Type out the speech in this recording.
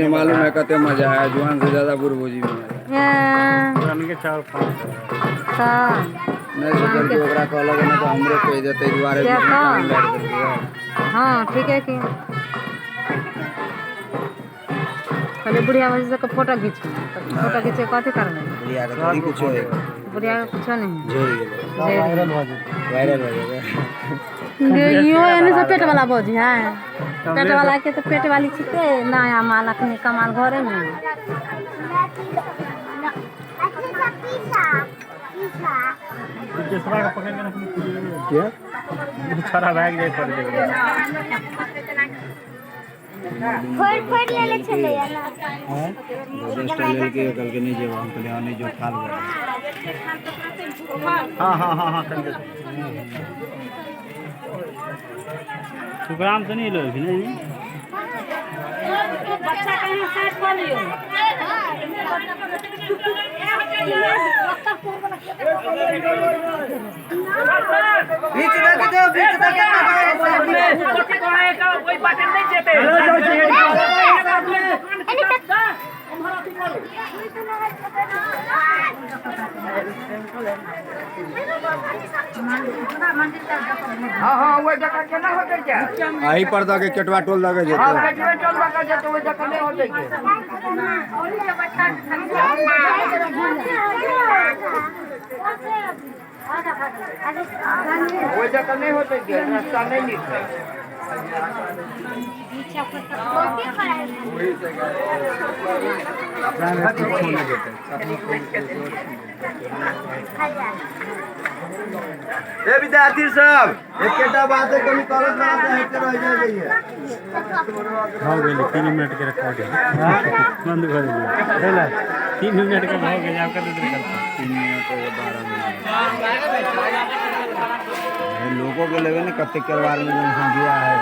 मालूम है कते मजा आया जुआन से ज्यादा बुरबोजी में नहीं सोचल कि ओकरा कहलक ना तो हमरे कह देते दुआरे हां ठीक है कि पहले बुढ़िया वजह से फोटो खींच फोटो खींचे कथी करना बुढ़िया का थोड़ी कुछ है बुढ़िया का कुछ नहीं जोर वायरल हो जाएगा यो एने से पेट वाला बोझ है पेट वाला के तो पेट वाली छिके नया माल अखने कमाल घरे में दूसरा का पकड़ के रखनी क्या दूसरा बैग ले पड़ जाएगा फोड़ ले ले चले यार हां दोस्त लेके कल के नहीं जेब हम ले आने जो खा लो हां कर दे प्रोग्राम तो नहीं लो कि नहीं बच्चा कहीं साथ कर लियो बीच में दो बीच में कोई बटन नहीं देते हाँ वो जगह के ना होते क्या आई पर्दा के केटवा टोल लगे जेते हाँ केटवा टोल लगे जेते वो जगह नहीं होते क्या वो जगह नहीं होते क्या रास्ता नहीं निकले ए विद्यार्थी सब एक केटा बात है कभी कॉलेज में आते हैं रह जाइए हो गए 3 मिनट के रखा गया बंद कर दिया 3 मिनट का हो गया आपका तो 3 मिनट और 12 मिनट लोगों के लेवे ने कत्ते करवार में समझिया है